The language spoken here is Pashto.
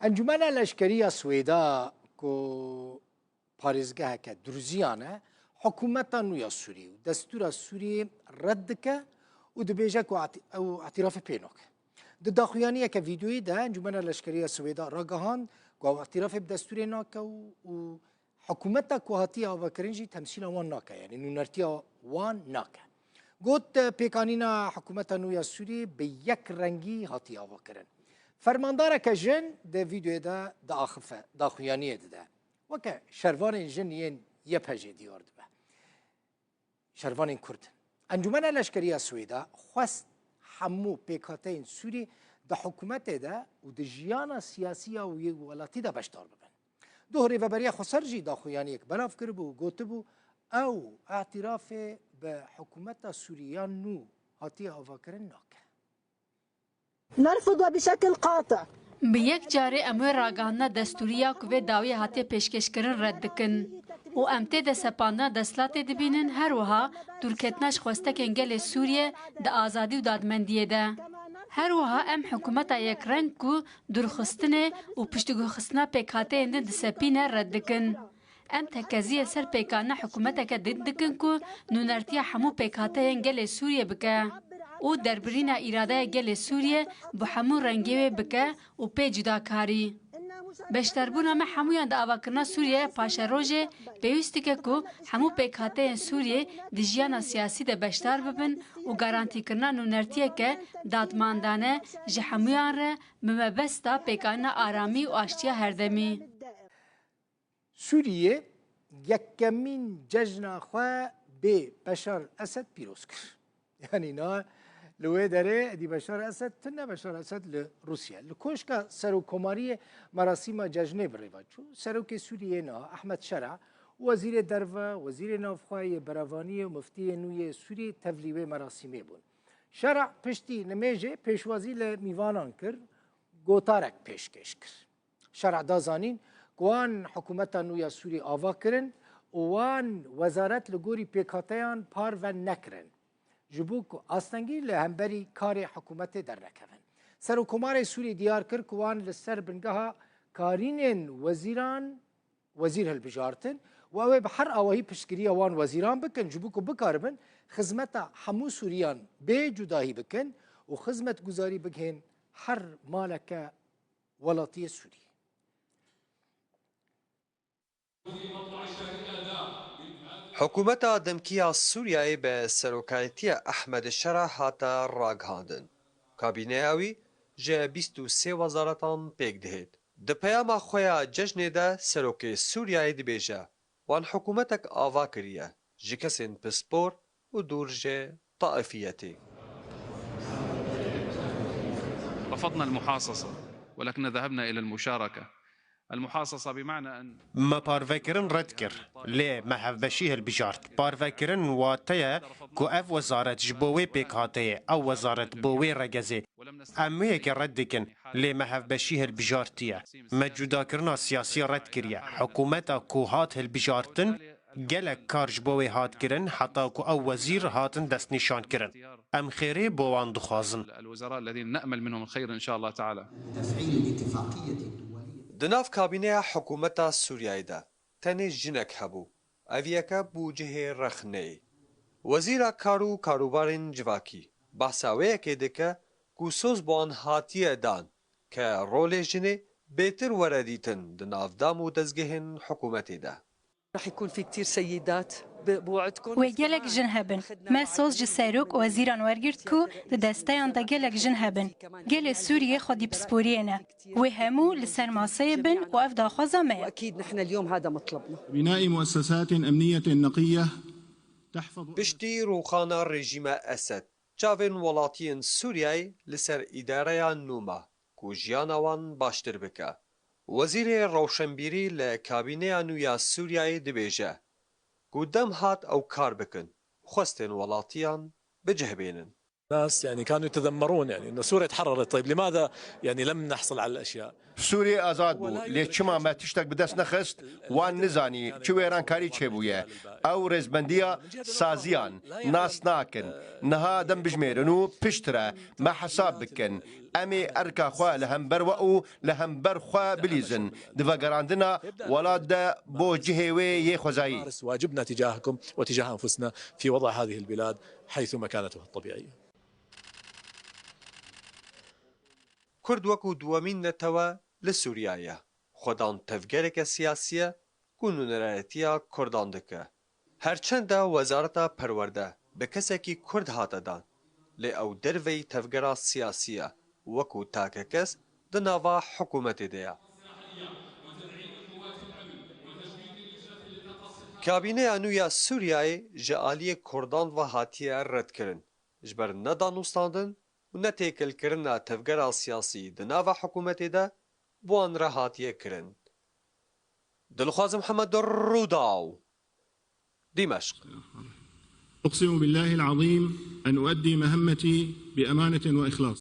انجمن لشکریه سویدا کو پارێزگەه که دروزیانه حکومتا نویا سوریه و دستور سوریه رد که و دبیجه که او اعتراف پینوکه ده داخویانیه که ویدیوی ده انجمن لشکریه سویدا را گهاند که او اعتراف بدستور ناکه و حکومتا که هاتی آوا کرنجی تمثیل وان ناکه یعنی نونرتی وان ناکه گوت پیکانینا حکومتا نویا سوریه به یک رنگی هاتی آوا کرن فرماندار که جن ده ویدیو ده آخفه داخویانیه ده وکه شروان جن یه پجه دیار ده شروان کرد انجمن لشکریه سویدا خواست همو پیکاتین سوری ده حکومت ده و ده جیانا سیاسی و ولاتی ده بشتار ببن دوهری و بریا خسرجی داخویانی یک بلاف کربو گوته بو او اعتراف به حکومت سوریان نو هاتی آوا کرن ناکه نرفض بشكل قاطع به یک جاره امر راگاهنا دستوریا که داوی هاتی پیشکش کرن رد دکن و امته ده سپاندنا دستلات دبینن هر وها دورکتناش خواسته کنگل سوریه ده آزادی و دادمندیه ده هر وها ام حکومت یک رنگ کو دورخستنه و پشتگو خستنا پیکاته انده ده سپینه رد دکن ام تکزیه سر پیکانه حکومت که دید دکن کو نونرتیا همو پیکاته انگل سوریه بکه او دربرین اراده گل سوریه به همو رنگی بکه و پی جداکاری. بشتربونا ما همویان دا آواکرنا سوریه پاشه روژه پیوستی که که همو پیکاته سوریه دی جیانا سیاسی ده بشتر ببن و گارانتی کرنا نونرتیه که دادماندانه جه همویان ره ممبستا پیکانه آرامی و آشتیا هردمی. سوریه یکمین ججنا خواه به بشار اسد پیروز کرد. یعنی نه لوی داره دی بشار اسد تنه بشار اسد لروسیا لکوشکا سروکماری مراسم جشن بریواد چو سروک سوریه نه احمد شرع وزیر دروا وزیر نافخوای براوانی و مفتی نوی سوریه تبلیغ مراسمی بود شرع پشتی نمیجه پیشوازی لمیوانان کرد گوتارک پیشکش کرد شرع دازانین قوان حکومت نوی سوریه آوا کرن وان وزارت لگوری پیکاتیان پار و نکرن جبوک آستانگی لهمبری کار حکومت در نکوین. سروکمار سوری دیار کرد که وان لسر بنگاه کارین وزیر هلبجارتن و اوه بحر آوهی پشکری وان وزیران بکن جبوک بکاربن خدمت همو سوریان به جداهی بکن و خدمت گزاری بکن هر مالک ولاتی سوری. حکومت دمکیا سوریای به سروکایتی احمد شرع هاتا راگهاندن. کابینه اوی جه 23 وزارتان پیک دهید. ده پیام خویا جشن ده سروک سوریای دی بیجه وان حکومتک آوا کریه جکسین پسپور و دور جه طائفیتی. رفضنا المحاصصة ولكن ذهبنا إلى المشاركة. المحاصصة بمعنى أن ما بارفكرن رد كر ليه ما هفبشيه البجارت بارفكرن واتيا كو اف وزارة جبوي بيكاتي او وزارة بوي رجزي اموية كردكن ليه ما هفبشيه البجارتية ما جدا كرنا سياسي رد كريا حكومتا كو هات البجارتن جلك كارج بوي هات كرن حتى كو او وزير هاتن دست نشان كرن ام خيري بوان دخازن الوزراء الذين نأمل منهم الخير إن شاء الله تعالى. تفعيل الاتفاقية دناف کابینه حکومت سوریای ده تنه جنک هبو اویکا بوجه رخنه وزیر کارو کاروبارین جواکی بحثاوه که دکه کوسوز بان هاتیه دان که رول جنه بهتر وردیتن دناف دامو دزگهن حکومت ده رح يكون في كتير سيدات بوعدكم وگلک جن هبن ما سوز جساروک وزیران ورگرد کو دستایان دا گلک جن هبن گل سوریه خودی بسپورینه و همو لسرماسه بن و افدا خوزامه واكيد نحن اليوم هذا مطلبنا. بناء مؤسسات امنيه نقيه تحفظ پشتی روخانا رژیم اسد چاوین ولاتین سوریای لسر اداره نوما کو جیانوان باشتر بکه وزیر روشنبیری لکابینه نویا سوریای دبیجه قدام هات او کار بکن خواستن ولاتیان بجهبینن الناس يعني كانوا يتذمرون يعني انه سوريا تحررت، طيب لماذا يعني لم نحصل على الاشياء؟ سوریه آزاد بو لی چما ما تشتک بدست نخست وان نزانی چه ویران کاری چه بویه او رزبندیا سازیان ناس ناکن نها دم بجمیرنو پشتره ما حساب بکن امی ارکا خوا لهم بر و لهم بر خوا بلیزن دفقراندنا ولاد بو جهوی ی خوزایی واجبنا تجاهكم وتجاه انفسنا في وضع هذه البلاد حيث مكانتها الطبيعيه. کورد وەکو دووەمین نەتەوە لە سووریایە خۆدان تەڤگەرێکە سیاسیە و نونەرایەتیە کوردان دکە هەرچەندە وەزارەتە پەروەردە بە کەسێکی کورد هاتەدان لێ ئەو دەرڤەی تەڤگەرە سیاسیە وەکو تاکە کەس دناوا حکوومەتێدەیە کابینەیە نوویە سووریایê ji aliyê Kurdan ve hatiye redkirin ji ber nedanûstandin û netêkilkirina tevgera siyasî di nava hikûmetê de bi wan re hatiye kirin. Dilxwaz Mihemed Rûdaw, Dimashq. أقسم بالله العظيم أن أؤدي مهمتي بأمانة وإخلاص.